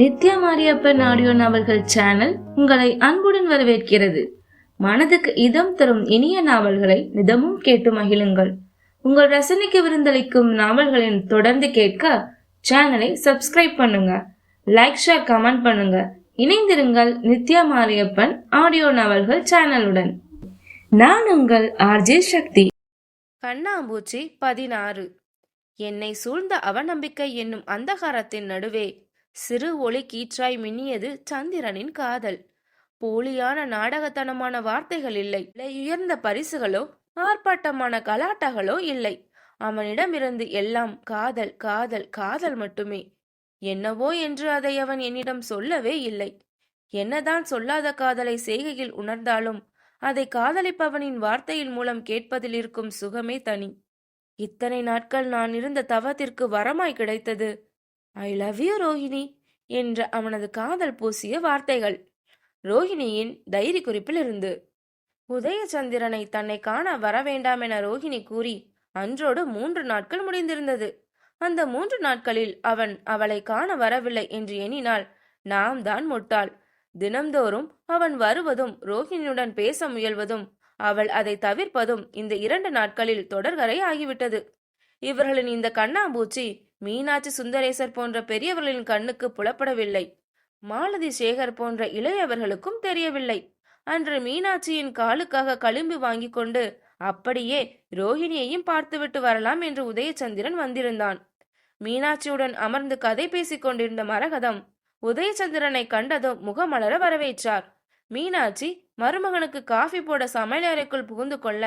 Nithya Mariyappan audio நாவல்கள் channel உங்களை அன்புடன் வரவேற்கிறது. மனதுக்கு இதம் தரும் இனிய நாவல்களை நிதமும் கேட்டு மகிழுங்கள். உங்கள் ரசனைக்கு விருந்தளிக்கும் நாவல்களின் தொடர்ந்து கேட்க சேனலை சப்ஸ்கிரைப் பண்ணுங்க, லைக், ஷேர், கமெண்ட் பண்ணுங்க. இணைந்திருங்கள் நித்யா மாரியப்பன் ஆடியோ நாவல்கள் சேனலுடன். நான் உங்கள் ஆர்ஜே சக்தி. கண்ணாம்பூச்சி 16. என்னை சூழ்ந்த அவநம்பிக்கை என்னும் அந்தகாரத்தின் நடுவே சிறு ஒளி கீற்றாய் மின்னியது சந்திரனின் காதல். போலியான நாடகத்தனமான வார்த்தைகள் இல்லை, உயர்ந்த பரிசுகளோ ஆர்ப்பாட்டமான கலாட்டங்களோ இல்லை. அவனிடமிருந்து எல்லாம் காதல், காதல், காதல் மட்டுமே. என்னவோ என்று அதை அவன் என்னிடம் சொல்லவே இல்லை. என்னதான் சொல்லாத காதலை செய்கையில் உணர்ந்தாலும் அதை காதலிப்பவனின் வார்த்தையின் மூலம் கேட்பதில் இருக்கும் சுகமே தனி. இத்தனை நாட்கள் நான் இருந்த தவத்திற்கு வரமாய் கிடைத்தது ஐ லவ் யூ ரோஹிணி என்ற அவனது காதல் பூசிய வார்த்தைகள். ரோஹிணியின் டைரி குறிப்பில் இருந்து. உதயச்சந்திரனை தன்னை காண வரவேண்டாம் என ரோஹிணி கூறி அன்றோடு 3 நாட்கள் முடிந்திருந்தது. அந்த 3 நாட்களில் அவன் அவளை காண வரவில்லை என்று எண்ணினால் நாம் தான் முட்டாள். தினம்தோறும் அவன் வருவதும் ரோஹிணியுடன் பேச முயல்வதும் அவள் அதை தவிர்ப்பதும் இந்த 2 நாட்களில் தொடர்கரை ஆகிவிட்டது. இவர்களின் இந்த கண்ணாம்பூச்சி மீனாட்சி சுந்தரேசர் போன்ற பெரியவர்களின் கண்ணுக்கு புலப்படவில்லை. மாலதி சேகர் போன்ற இளையவர்களுக்கும் தெரியவில்லை. அன்று மீனாட்சியின் காலுக்காக களிம்பு வாங்கி கொண்டு அப்படியே ரோஹிணியையும் பார்த்துவிட்டு வரலாம் என்று உதயச்சந்திரன் வந்திருந்தான். மீனாட்சியுடன் அமர்ந்து கதை பேசிக் கொண்டிருந்த மரகதம் உதயச்சந்திரனை கண்டதும் முகமலர வரவேற்றார். மீனாட்சி மருமகனுக்கு காஃபி போட சமையலறைக்குள் புகுந்து கொள்ள,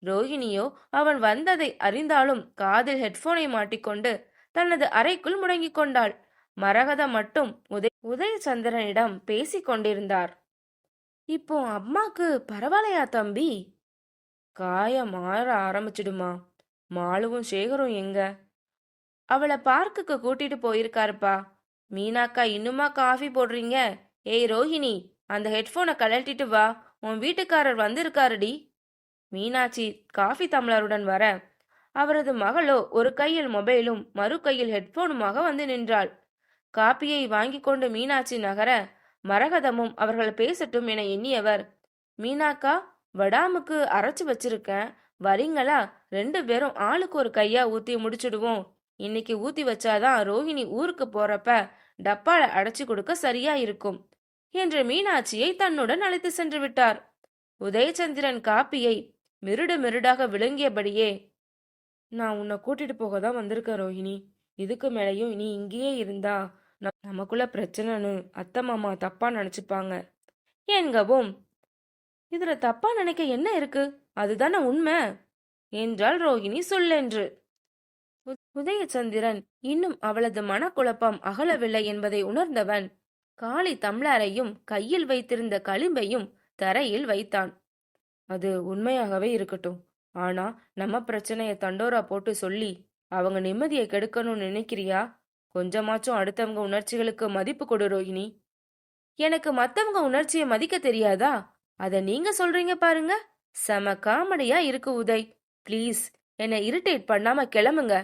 ரோஹிணியோ அவன் வந்ததை அறிந்தாலும் காதில் ஹெட்போனை மாட்டிக்கொண்டு தனது அறைக்குள் முடங்கிக் கொண்டாள். மரகதம் மட்டும் உதயச்சந்திரனிடம் பேசிக் கொண்டிருந்தார். இப்போ அம்மாக்கு பரவாயில்லையா தம்பி? காயம் மாற ஆரம்பிச்சிடுமா. மாலுவும் சேகரும் எங்க? அவளை பார்க்குக்கு கூட்டிட்டு போயிருக்காருப்பா. மீனாக்கா இன்னுமா காஃபி போடுறீங்க? ஏய் ரோஹிணி, அந்த ஹெட்போனை கழட்டிட்டு வா, உன் வீட்டுக்காரர் வந்திருக்காருடி. மீனாட்சி காஃபி தம்ளருடன் வர, அவரது மகளோ ஒரு கையில் மொபைலும் மறு கையில் ஹெட்போனுமாக வந்து நின்றாள். காப்பியை வாங்கி கொண்டு மீனாட்சி நகர, மரகதமும் அவர்கள் பேசட்டும் என எண்ணியவர், மீனாக்கா, வடாமுக்கு அரைச்சு வச்சிருக்கேன், வரீங்களா? 2 பேரும் ஆளுக்கு ஒரு கையா ஊத்தி முடிச்சிடுவோம். இன்னைக்கு ஊத்தி வச்சாதான் ரோஹிணி ஊருக்கு போறப்ப டப்பால அடைச்சி கொடுக்க சரியா இருக்கும் என்று மீனாட்சியை தன்னுடன் அழைத்து சென்று விட்டார். உதயச்சந்திரன் காப்பியை மிருடு மிருடாக விழுங்கியபடியே, நான் உன்னை கூட்டிட்டு போக தான் வந்திருக்கேன் ரோஹிணி. இதுக்கு மேலையும் நீ இங்கேயே இருந்தா நமக்குள்ள பிரச்சனைன்னு அத்தை மாமா தப்பா நினைச்சுப்பாங்க என்கவும். இதுல தப்பா நினைக்க என்ன இருக்கு? அதுதானே உண்மை என்றாள் ரோஹிணி சொல்லென்று. உதயச்சந்திரன் இன்னும் அவளது மனக்குழப்பம் அகலவில்லை என்பதை உணர்ந்தவன் காலி தம்ளரையும் கையில் வைத்திருந்த களிம்பையும் தரையில் வைத்தான். அது உண்மையாகவே இருக்கட்டும். ஆனா நம்ம பிரச்சனைய தண்டோரா போட்டு சொல்லி அவங்க நிம்மதியை கெடுக்கணும்னு நினைக்கிறியா? கொஞ்சமாச்சும் அடுத்தவங்க உணர்ச்சிகளுக்கு மதிப்பு கொடு ரோஹிணி. எனக்கு மத்தவங்க உணர்ச்சியை மதிக்க தெரியாதா? அத நீங்க சொல்றீங்க பாருங்க. செம காமெடியா இருக்கு உதய். ப்ளீஸ் என்னை இரிட்டேட் பண்ணாம கிளம்புங்க.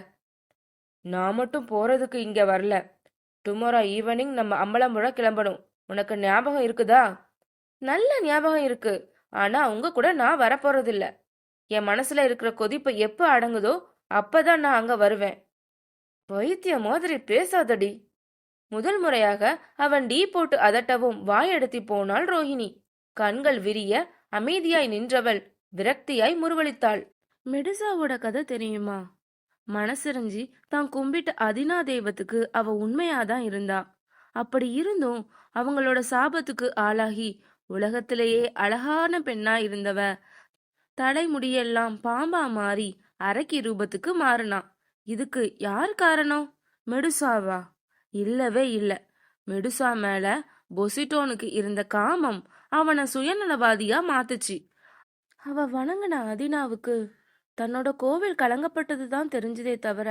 நான் மட்டும் போறதுக்கு இங்க வரல. டுமாரோ ஈவினிங் நம்ம அம்பலம்புழா கிளம்பணும். உனக்கு ஞாபகம் இருக்குதா? நல்ல ஞாபகம் இருக்கு. ஆனா உங்க கூட நான் வரப்போறதில்ல. என் மனசுல இருக்கிற கொதிப்பு எப்ப அடங்குதோ அப்பதான் நான் அங்க வருவேன். வைத்திய மாதிரி பேசாதடி. முதல் முறையாக அவன் டீ போட்டு அதட்டவும் வாயெடுத்தி போனாள் ரோஹிணி. கண்கள் விரிய அமைதியாய் நின்றவள் விரக்தியாய் முறுவலித்தாள். மெடுசாவோட கதை தெரியுமா? மனசிறஞ்சி தான் கும்பிட்ட அதினா தெய்வத்துக்கு அவ உண்மையாதான் இருந்தா. அப்படி இருந்தும் அவங்களோட சாபத்துக்கு ஆளாகி உலகத்திலேயே அழகான பெண்ணா இருந்தவ தலைமுடியெல்லாம் பாம்பா மாறி அரக்கி ரூபத்துக்கு மாறினா. இதுக்கு யார் காரணம்? மெடுசாவா? இல்லவே இல்ல. மெடுசா மேல பொசிட்டோனுக்கு இருந்த காமம் அவனை சுயநலவாதியா மாத்துச்சு. அவ வணங்கின அதினாவுக்கு தன்னோட கோவில் கலங்கப்பட்டதுதான் தெரிஞ்சதே தவிர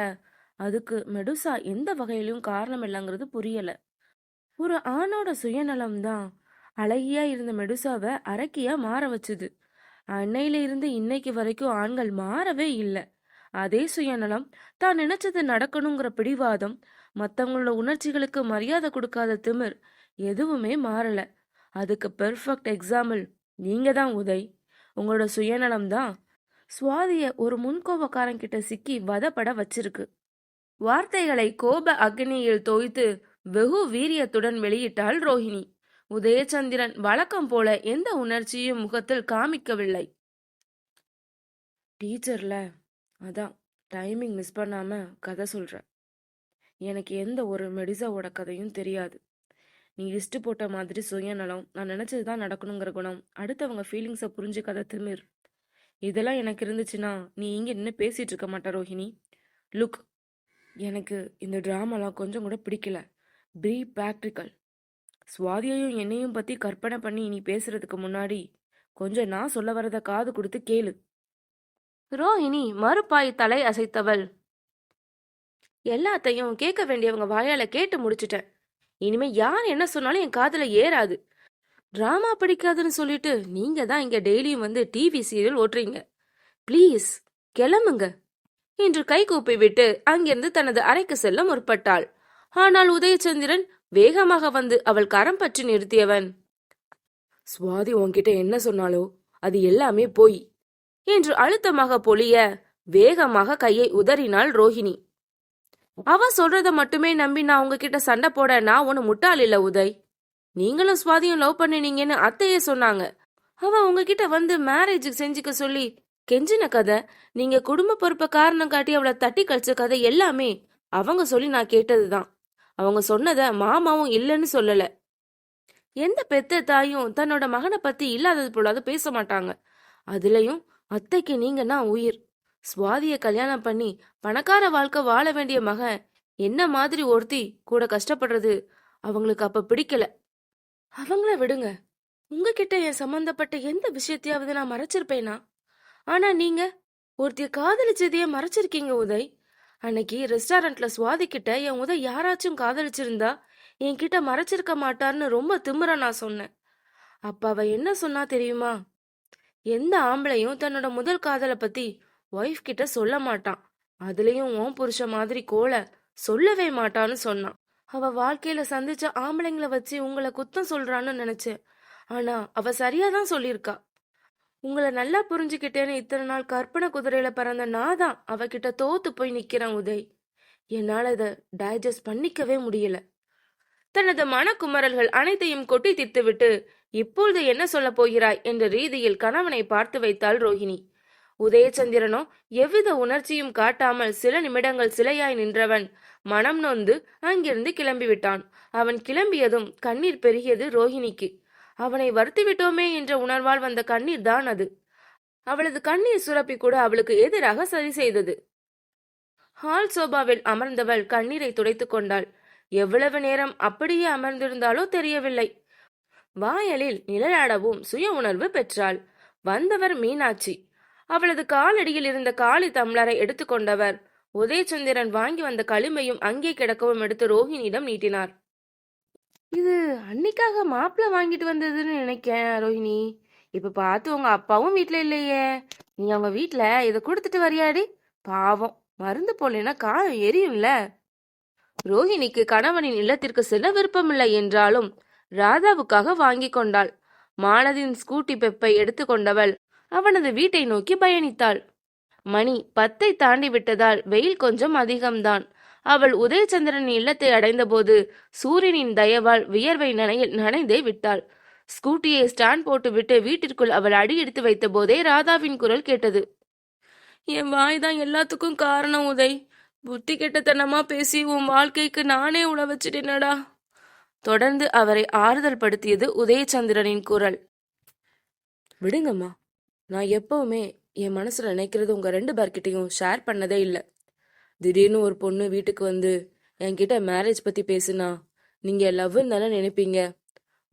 அதுக்கு மெடுசா எந்த வகையிலும் காரணம் இல்லைங்கிறது புரியல. ஒரு ஆணோட சுயநலம்தான் அழகியா இருந்த மெடுசாவை அரக்கியா மாற வச்சுது. அன்னையில இருந்து இன்னைக்கு வரைக்கும் ஆண்கள் மாறவே இல்லை. அதே சுயநலம், தான் நினைச்சது நடக்கணுங்கிற பிடிவாதம், மத்தவங்களோட உணர்ச்சிகளுக்கு மரியாதை கொடுக்காத திமிர் எதுவுமே மாறல. அதுக்கு பெர்ஃபெக்ட் எக்ஸாம்பிள் நீங்க தான் உதய். உங்களோட சுயநலம் தான் சுவாதிய ஒரு முன்கோபக்காரன் கிட்ட சிக்கி வதப்பட வச்சிருக்கு. வார்த்தைகளை கோப அக்னியில் தோய்த்து வெகு வீரியத்துடன் வெளியிட்டாள் ரோஹிணி. உதயச்சந்திரன் வழக்கம் போல எந்த உணர்ச்சியும் முகத்தில் காமிக்கவில்லை. டீச்சர்ல, அதான் டைமிங் மிஸ் பண்ணாம கதை சொல்ற. எனக்கு எந்த ஒரு மெடிசாவோட கதையும் தெரியாது. நீ லிஸ்ட் போட்ட மாதிரி சுயநலம், நான் நினைச்சதுதான் நடக்கணுங்கிற குணம், அடுத்தவங்க ஃபீலிங்ஸை புரிஞ்சுக்காத திமிர், இதெல்லாம் எனக்கு இருந்துச்சுன்னா நீ இங்க நின்று பேசிட்டு இருக்க மாட்ட ரோஹிணி. லுக், எனக்கு இந்த டிராமாலாம் கொஞ்சம் கூட பிடிக்கல. B practical. சுவாதியையும் என்னையும் பத்தி கற்பனை பண்ணி நீ பேசுறதுக்கு முன்னாடி கொஞ்சம் நான் சொல்ல வரத காது கொடுத்து கேளு. ரோஹிணி மறுபாய் தலை அசைத்தவள். எல்லாத்தையும் கேட்க வேண்டியவங்க வாயால கேட்டு முடிச்சிட்டேன். இனிமே யார் என்ன சொன்னாலும் என் காதுல ஏறாது. டிராமா பிடிக்காதுன்னு சொல்லிட்டு நீங்க தான் இங்க டெய்லியும் வந்து டிவி சீரியல் ஓட்டுறீங்க. ப்ளீஸ் கிளம்புங்க என்று கைகூப்பி விட்டு அங்கிருந்து தனது அறைக்கு செல்ல முற்பட்டாள். ஆனால் உதயச்சந்திரன் வேகமாக வந்து அவள் கரம் பற்றி நிறுத்தியவன், சுவாதி உன்கிட்ட என்ன சொன்னாலோ அது எல்லாமே போய் என்று அழுத்தமாக பொழிய வேகமாக கையை உதறினாள் ரோஹிணி. அவ சொல்றத மட்டுமே நம்பி நான் உங்ககிட்ட சண்டை போட நான் ஒன்னு முட்டாள் இல்ல உதய். நீங்களும் சுவாதியும் லவ் பண்ணினீங்கன்னு அத்தையே சொன்னாங்க. அவ உங்ககிட்ட வந்து மேரேஜ் செஞ்சுக்க சொல்லி கெஞ்சின கதை, நீங்க குடும்ப பொறுப்பை காரணம் காட்டி அவளை தட்டி கழிச்ச கதை எல்லாமே அவங்க சொல்லி நான் கேட்டதுதான். அவங்க சொன்னத மாமாவும் இல்லைன்னு சொல்லல. எந்த பெத்த தாயும் தன்னோட மகனை பத்தி இல்லாதது போலாது பேச மாட்டாங்க. அதுலயும் அத்தைக்கு நீங்கன்னா உயிர். சுவாதிய கல்யாணம் பண்ணி பணக்கார வாழ்க்கை வாழ வேண்டிய மகன் என்ன மாதிரி ஒருத்தி கூட கஷ்டப்படுறது அவங்களுக்கு அப்ப பிடிக்கல. அவங்கள விடுங்க. உங்ககிட்ட என் சம்பந்தப்பட்ட எந்த விஷயத்தையாவது நான் மறைச்சிருப்பேனா? ஆனா நீங்க ஒருத்திய காதலிச்சதைய மறைச்சிருக்கீங்க உதய். அன்னைக்கு ரெஸ்டாரண்ட்ல சுவாதி கிட்ட என் உதய் யாராச்சும் காதலிச்சிருந்தா என்கிட்ட மறைச்சிருக்க மாட்டார்னு ரொம்ப திமிரா நான் சொன்னேன். அப்ப அவ என்ன சொன்னா தெரியுமா? எந்த ஆம்பளையும் தன்னோட முதல் காதலை பத்தி ஒய்ஃப் கிட்ட சொல்ல மாட்டான், அதுலயும் உன் புருஷ மாதிரி கோல சொல்லவே மாட்டான்னு சொன்னான். அவ வாழ்க்கையில சந்திச்ச ஆம்பளைங்களை வச்சு உங்களை குத்தம் சொல்றான்னு நினைச்சேன். ஆனா அவ சரியாதான் சொல்லியிருக்கா. உங்களை நல்லா புரிஞ்சுக்கிட்டேன்னு இத்தனை நாள் கற்பனை குதிரையில பறந்த நான் தான் அவகிட்ட தோத்து போய் நிக்கிறேன் உதய். என்னால இதை டைஜஸ்ட் பண்ணிக்கவே முடியல. தனது மனக்குமரல்கள் அனைத்தையும் கொட்டி தீர்த்துவிட்டு இப்பொழுது என்ன சொல்ல போகிறாய் என்ற ரீதியில் கணவனை பார்த்து வைத்தாள் ரோஹிணி. உதயச்சந்திரனோ எவ்வித உணர்ச்சியும் காட்டாமல் சில நிமிடங்கள் சிலையாய் நின்றவன் மனம் நொந்து அங்கிருந்து கிளம்பிவிட்டான். அவன் கிளம்பியதும் கண்ணீர் பெருகியது ரோஹிணிக்கு. அவனை வருத்திவிட்டோமே என்ற உணர்வால் வந்த கண்ணீர் தான் அது. அவளது கண்ணீர் சுரப்பி கூட அவளுக்கு எதிராக சரி செய்தது. ஹால் சோபாவில் அமர்ந்தவள் கண்ணீரை துடைத்துக் கொண்டாள். எவ்வளவு நேரம் அப்படியே அமர்ந்திருந்தாலோ தெரியவில்லை. வாயலில் நிழலாடவும் சுய உணர்வு பெற்றாள். வந்தவர் மீனாட்சி. அவளது காலடியில் இருந்த காலி தம்ளரை எடுத்துக்கொண்டவர் உதயச்சந்திரன் வாங்கி வந்த களிம்பையும் அங்கே கிடக்கவும் எடுத்து ரோஹிணியிடம் நீட்டினார். இது அன்னைக்காக மாப்பிள்ள வாங்கிட்டு வந்ததுன்னு நினைக்கிறேன் ரோஹிணி. இப்ப பார்த்து உங்க அப்பாவும் வீட்டுல இல்லையே, நீ அவங்க வீட்டுல இதை கொடுத்துட்டு வரியாடி? பாவம், மருந்து போலனா காயம் எரியும்ல. ரோஹிணிக்கு கணவனின் இல்லத்திற்கு செல்ல விருப்பமில்லை என்றாலும் ராதாவுக்காக வாங்கி கொண்டாள். மானதின் ஸ்கூட்டி பெப்பை எடுத்துக்கொண்டவள் அவனது வீட்டை நோக்கி பயணித்தாள். மணி 10 தாண்டி விட்டதால் வெயில் கொஞ்சம் அதிகம்தான். அவள் உதயச்சந்திரன் இல்லத்தை அடைந்த போது சூரியனின் தயவால் வியர்வை நனைந்தே விட்டாள். ஸ்கூட்டியை ஸ்டாண்ட் போட்டு விட்டு வீட்டிற்குள் அவள் அடி எடுத்து வைத்த போதே ராதாவின் குரல் கேட்டது. என் வாய் தான் எல்லாத்துக்கும் காரணம் உதய். புத்தி கெட்டத்தனமா பேசி உன் வாழ்க்கைக்கு நானே உழ வச்சிட்டேனடா. தொடர்ந்து அவரை ஆறுதல் படுத்தியது உதயச்சந்திரனின் குரல். விடுங்கம்மா, நான் எப்பவுமே என் மனசுல நினைக்கிறது உங்க 2 பேர்கிட்டையும் ஷேர் பண்ணதே இல்லை. திடீர்னு ஒரு பொண்ணு வீட்டுக்கு வந்து என்கிட்ட மேரேஜ் பத்தி பேசுனா நீங்க லவ்னு தானே நினைப்பீங்க.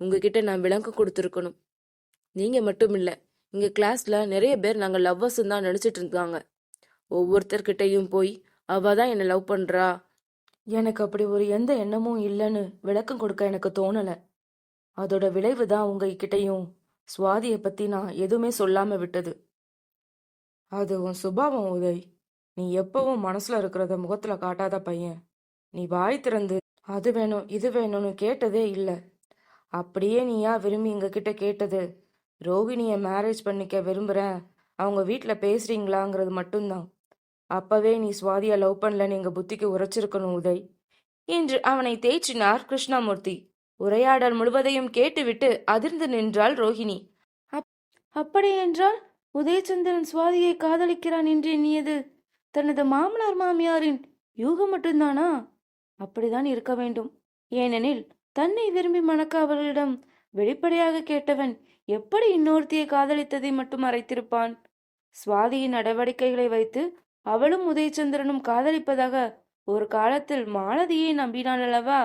உங்ககிட்ட நான் விளக்கம் கொடுத்துருக்கணும். நீங்க மட்டும் இல்லை, இங்க கிளாஸ்ல நிறைய பேர் நாங்க லவ்வர்ஸ் தான் நினைச்சிட்டு இருந்தாங்க. ஒவ்வொருத்தர்கிட்டையும் போய் அவ தான் என்னை லவ் பண்றா, எனக்கு அப்படி ஒரு எந்த எண்ணமும் இல்லைன்னு விளக்கம் கொடுக்க எனக்கு தோணல. அதோட விளைவு தான் உங்ககிட்டையும் சுவாதியை பத்தி நான் எதுவுமே சொல்லாம விட்டது. அது உன் சுபாவம் உதய். நீ எப்பவும் மனசுல இருக்கிறத முகத்துல காட்டாத பையன். நீ வாய் திறந்து அது வேணும் இது வேணும்னு கேட்டதே இல்ல. அப்படியே நீயா விரும்பி எங்ககிட்ட கேட்டது ரோகிணிய மேரேஜ் பண்ணிக்க விரும்புறேன், அவங்க வீட்ல பேசுறீங்களாங்கிறது மட்டும்தான். அப்பவே நீ சுவாதியா லவ் பண்ணலன்னு எங்க புத்திக்கு உரைச்சிருக்கணும் உதய் என்று அவனை தேற்றினார் கிருஷ்ணமூர்த்தி. உரையாடல் முழுவதையும் கேட்டுவிட்டு அதிர்ந்து நின்றாள் ரோஹிணி. அப்படியென்றால் உதயச்சந்திரன் சுவாதியை காதலிக்கிறான் என்று எண்ணியது தனது மாமனார் மாமியாரின் யூகம் மட்டும்தானா? அப்படிதான் இருக்க வேண்டும். ஏனெனில் தன்னை விரும்பி மணக்க அவர்களிடம் வெளிப்படையாக கேட்டவன் எப்படி இன்னொருத்தியை காதலித்ததை மட்டும் மறைத்திருப்பான்? சுவாதியின் நடவடிக்கைகளை வைத்து அவளும் உதயச்சந்திரனும் காதலிப்பதாக ஒரு காலத்தில் மாலதியை நம்பினாள் அல்லவா?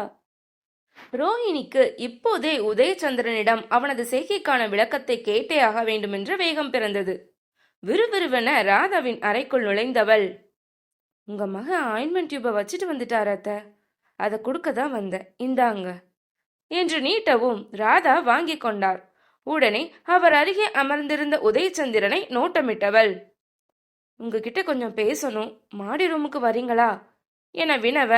ரோஹிணிக்கு இப்போதே உதயச்சந்திரனிடம் அவனது செய்கைக்கான விளக்கத்தை கேட்டே ஆக வேண்டுமென்ற வேகம் பிறந்தது. விறுவிறுவென ராதாவின் அறைக்குள் நுழைந்தவள், உங்க மகன் ஆயின்மெண்ட் டியூபை வச்சுட்டு வந்துட்டார அத்த, அதை கொடுக்க தான் வந்தேன், இந்தாங்க என்று நீட்டவும் ராதா வாங்கி கொண்டார். உடனே அவர் அருகே அமர்ந்திருந்த உதயச்சந்திரனை நோட்டமிட்டவள், உங்ககிட்ட கொஞ்சம் பேசணும், மாடி ரூமுக்கு வரீங்களா என வினவ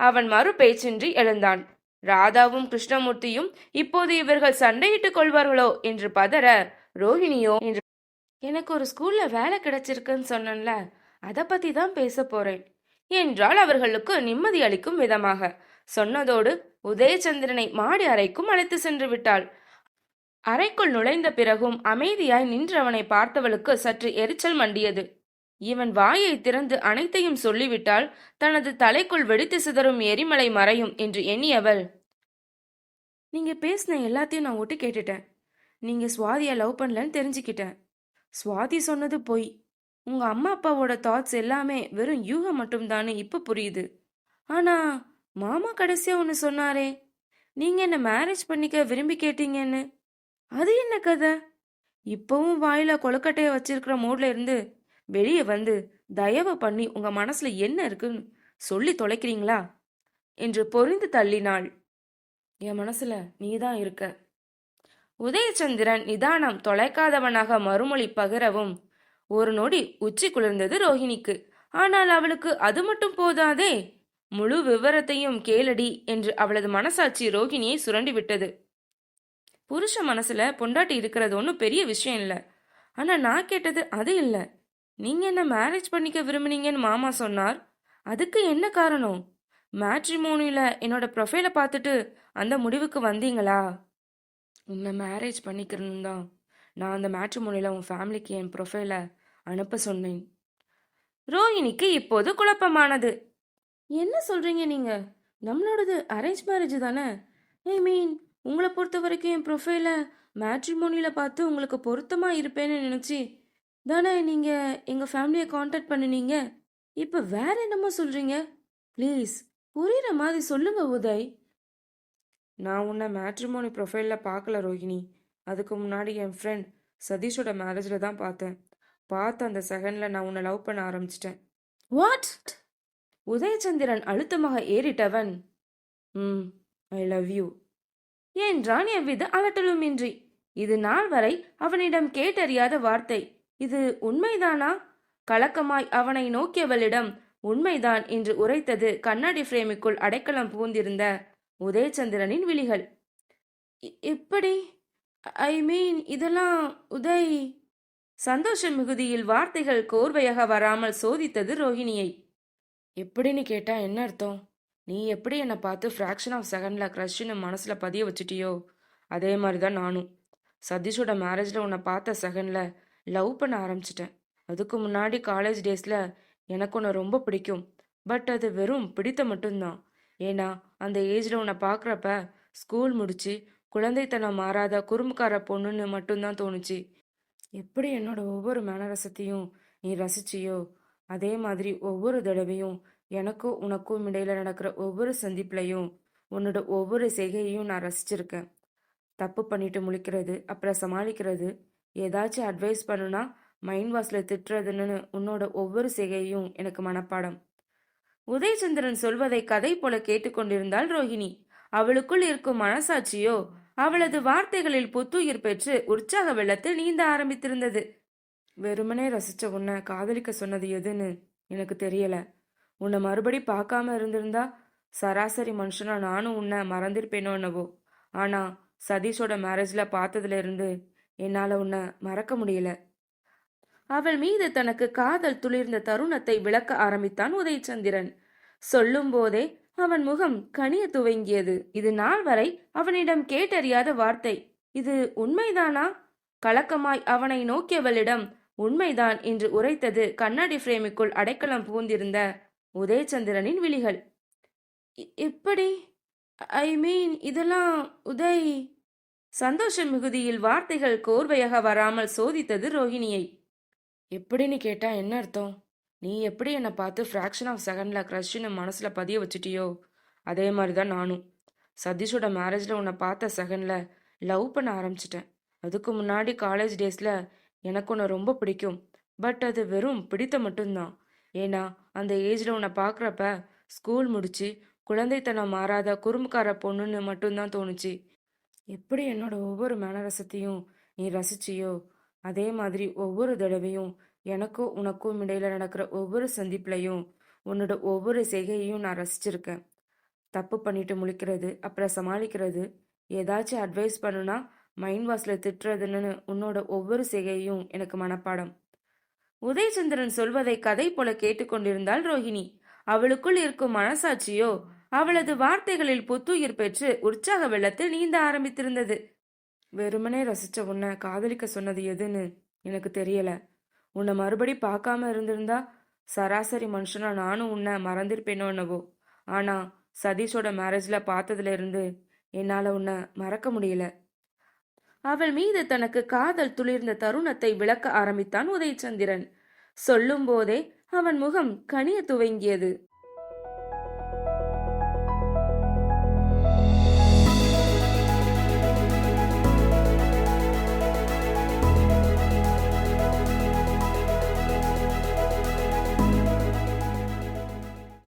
அவன் மறு பேச்சின்றி எழுந்தான். ராதாவும் கிருஷ்ணமூர்த்தியும் இப்போது இவர்கள் சண்டையிட்டுக் கொள்வார்களோ என்று பதற, ரோஹிணியோ என்று, எனக்கு ஒரு ஸ்கூல்ல வேலை கிடைச்சிருக்குன்னு சொன்னேன்ல, அதை பத்தி தான் பேச போறேன் என்றால் அவர்களுக்கு நிம்மதி அளிக்கும் விதமாக. சொன்னதோடு உதயச்சந்திரனை மாடி அறைக்கும் அழைத்து சென்று விட்டாள். அறைக்குள் நுழைந்த பிறகும் அமைதியாய் நின்றவனை பார்த்தவளுக்கு சற்று எரிச்சல் மண்டியது. இவன் வாயை திறந்து அனைத்தையும் சொல்லிவிட்டால் தனது தலைக்குள் வெடித்து சிதறும் எரிமலை மறையும் என்று எண்ணியவள், நீங்க பேசின எல்லாத்தையும் நான் ஒட்டு கேட்டுட்டேன். நீங்க சுவாதியை லவ் பண்ணலன்னு தெரிஞ்சுக்கிட்டேன். சுவாதி சொன்னது பொய். உங்க அம்மா அப்பாவோட தாட்ஸ் எல்லாமே வெறும் யூகம் மட்டும்தானே இப்ப புரியுது. ஆனா மாமா கடைசியா ஒன்னு சொன்னாரே, நீங்க என்ன மேரேஜ் பண்ணிக்க விரும்பி கேட்டீங்கன்னு, அது என்ன கதை? இப்பவும் வாயில கொழுக்கட்டைய வச்சிருக்கிற மூட்ல இருந்து வெளியே வந்து தயவு பண்ணி உங்க மனசுல என்ன இருக்குன்னு சொல்லி தொலைக்கிறீங்களா என்று பொறிந்து தள்ளினாள். என் மனசுல நீதான் இருக்க. உதயச்சந்திரன் நிதானம் தொலைக்காதவனாக மறுமொழி பகிரவும் ஒரு நொடி உச்சி குளிர்ந்தது ரோஹிணிக்கு. ஆனால் அவளுக்கு அது மட்டும் போதாதே, முழு விவரத்தையும் கேளடி என்று அவளது மனசாட்சி ரோஹிணியை சுரண்டி விட்டது. புருஷ மனசுல பொண்டாட்டி இருக்கிறது ஒன்றும் பெரிய விஷயம் இல்லை. ஆனா நான் கேட்டது அது இல்லை. நீங்க என்ன மேரேஜ் பண்ணிக்க விரும்புனீங்கன்னு மாமா சொன்னார். அதுக்கு என்ன காரணம்? மேட்ரிமோனியில என்னோட ப்ரொஃபைலை பார்த்துட்டு அந்த முடிவுக்கு வந்தீங்களா? உன்னை மேரேஜ் பண்ணிக்கிறணும் தான் நான் அந்த மேட்ரிமோனியில உன் ஃபேமிலிக்கு என் ப்ரொஃபைலை அனுப்ப சொன்னேன். ரோஹிணிக்கு இப்போது குழப்பமானது. என்ன சொல்றீங்க நீங்க? நம்மளோடது அரேஞ்ச் மேரேஜ் தானே? ஐ மீன், உங்களை பொறுத்த வரைக்கும் என் ப்ரொஃபைலை மேட்ரிமோனியில பார்த்து உங்களுக்கு பொருத்தமா இருப்பேன்னு நினைச்சு தானே நீங்க எங்க ஃபேமிலியை காண்டாக்ட் பண்ணினீங்க. இப்ப வேற என்னமோ சொல்றீங்க. ப்ளீஸ் புரியுற மாதிரி சொல்லுங்க உதய். நான் உன்னை மேட்ரிமோனி ப்ரொஃபைலில் பார்க்கல ரோஹிணி. அதுக்கு முன்னாடி என் ஃப்ரெண்ட் சதீஷோட மேரேஜில் தான் பார்த்தேன். பார்த்த அந்த செகண்டில் நான் உன்னை லவ் பண்ண ஆரம்பிச்சிட்டேன். வாட்? உதயச்சந்திரன் அழுத்தமாக ஏறிட்டவன், ஐ லவ் யூ என்றான் எவ்வித அலட்டலுமின்றி. இது நாள் வரை அவனிடம் கேட்டறியாத வார்த்தை. இது உண்மைதானா? கலக்கமாய் அவனை நோக்கியவளிடம் உண்மைதான் என்று உரைத்தது கண்ணாடி ஃப்ரேமுக்குள் அடைக்கலம் பூந்திருந்த உதயச்சந்திரனின் விழிகள். இப்படி, ஐ மீன், இதெல்லாம் உதய். சந்தோஷ மிகுதியில் வார்த்தைகள் கோர்வையாக வராமல் சோதித்தது ரோஹிணியை. எப்படின்னு கேட்டா என்ன அர்த்தம்? நீ எப்படி என்னை பார்த்து ஃப்ராக்ஷன் ஆஃப் செகண்ட்ல க்ரஷ்னு மனசுல பதிய வச்சுட்டியோ அதே மாதிரி தான் நானும் சதீஷோட மேரேஜில் உன்னை பார்த்த செகண்டில் லவ் பண்ண ஆரம்பிச்சிட்டேன். அதுக்கு முன்னாடி காலேஜ் டேஸில் எனக்கு உன்னை ரொம்ப பிடிக்கும். பட் அது வெறும் பிடித்த மட்டும்தான். ஏன்னா அந்த ஏஜில் உன்னை பார்க்குறப்ப ஸ்கூல் முடிச்சு குழந்தைத்தனம் மாறாத குறும்புக்கார பொண்ணுன்னு மட்டும்தான் தோணுச்சு. எப்படி என்னோட ஒவ்வொரு மனரசத்தையும் நீ ரசிச்சியோ அதே மாதிரி ஒவ்வொரு தடவையும் எனக்கும் உனக்கும் இடையில நடக்கிற ஒவ்வொரு சந்திப்புலையும் உன்னோட ஒவ்வொரு செய்கையையும் நான் ரசிச்சிருக்கேன். தப்பு பண்ணிட்டு முழிக்கிறது, அப்புறம் சமாளிக்கிறது, ஏதாச்சும் அட்வைஸ் பண்ணுனா மைண்ட் வாஷ்ல திட்டுறதுன்னு உன்னோட ஒவ்வொரு செய்கையும் எனக்கு மனப்பாடம். உதயச்சந்திரன் சொல்வதை கதை போல கேட்டுக்கொண்டிருந்தாள் ரோஹிணி. அவளுக்குள் இருக்கும் மனசாட்சியோ அவளது வார்த்தைகளில் புத்துயிர் பெற்று உற்சாக வெள்ளத்தில் நீந்த ஆரம்பித்திருந்தது. வெறுமனே ரசிச்ச உன்னை காதலிக்க சொன்னது எதுன்னு எனக்கு தெரியல. உன்னை மறுபடி பார்க்காம இருந்திருந்தா சராசரி மனுஷனா நானும் உன்னை மறந்திருப்பேனோ என்னவோ. ஆனா சதீஷோட மேரேஜ்ல பார்த்ததுல இருந்து என்னால உன்னை மறக்க முடியல. அவள் மீது தனக்கு காதல் துளிர்ந்த தருணத்தை விளக்க ஆரம்பித்தான் உதயச்சந்திரன். சொல்லும் போதே அவன் முகம் கனிய துவங்கியது. இது நாள் வரை அவனிடம் கேட்டறியாத வார்த்தை. இது உண்மைதானா? கலக்கமாய் அவனை நோக்கியவளிடம் உண்மைதான் என்று உரைத்தது கண்ணாடி பிரேமுக்குள் அடைக்கலம் புகுந்திருந்த உதயச்சந்திரனின் விழிகள். எப்படி? ஐ மீன், இதெல்லாம் உதய். சந்தோஷ மிகுதியில் வார்த்தைகள் கோர்வையாக வராமல் சோதித்தது ரோஹிணியை. எப்படின்னு கேட்டா என்ன அர்த்தம்? நீ எப்படி என்னை பார்த்து ஃப்ராக்ஷன் ஆஃப் செகண்ட்ல க்ரஷ்னு மனசுல பதிய வச்சுட்டியோ அதே மாதிரி தான் நானும். சதீஷோட மேரேஜ்ல உன்னை பார்த்த செகண்ட்ல லவ் பண்ண ஆரம்பிச்சிட்டேன். அதுக்கு முன்னாடி காலேஜ் டேஸ்ல எனக்கு உன்னை ரொம்ப பிடிக்கும். பட் அது வெறும் பிடித்த மட்டும்தான். ஏன்னா அந்த ஏஜ்ல உன்னை பார்க்குறப்ப ஸ்கூல் முடிச்சு குழந்தைத்தனம் மாறாத குறும்புக்கார பொண்ணுன்னு மட்டும்தான் தோணுச்சு. எப்படி என்னோட ஒவ்வொரு மனரசத்தையும் நீ ரசிச்சியோ அதே மாதிரி ஒவ்வொரு தடவையும் எனக்கும் உனக்கும் இடையில நடக்கிற ஒவ்வொரு சந்திப்புலையும் உன்னோட ஒவ்வொரு செய்கையையும் நான் ரசிச்சிருக்கேன். தப்பு பண்ணிட்டு முழிக்கிறது, அப்புறம் சமாளிக்கிறது, ஏதாச்சும் அட்வைஸ் பண்ணுனா மைண்ட் வாஷ்ல திட்டுறதுன்னு உன்னோட ஒவ்வொரு செய்கையும் எனக்கு மனப்பாடம். உதயச்சந்திரன் சொல்வதை கதை போல கேட்டுக்கொண்டிருந்தாள் ரோஹிணி. அவளுக்குள் இருக்கும் மனசாட்சியோ அவளது வார்த்தைகளில் புத்துயிர் பெற்று உற்சாக வெள்ளத்தில் நீந்த ஆரம்பித்திருந்தது. வெறுமனே ரசிச்ச உன்னை காதலிக்க சொன்னது எதுன்னு எனக்கு தெரியல. உன்னை மறுபடி பார்க்காம இருந்திருந்தா சராசரி மனுஷனா நானும் உன்னை மறந்திருப்பேனோ என்னவோ. ஆனா சதீஷோட மேரேஜ்ல பார்த்ததுல இருந்து என்னால உன்னை மறக்க முடியல. அவள் மீது தனக்கு காதல் துளிர்ந்த தருணத்தை விளக்க ஆரம்பித்தான் உதயச்சந்திரன். சொல்லும் போதே அவன் முகம் கனிய துவங்கியது.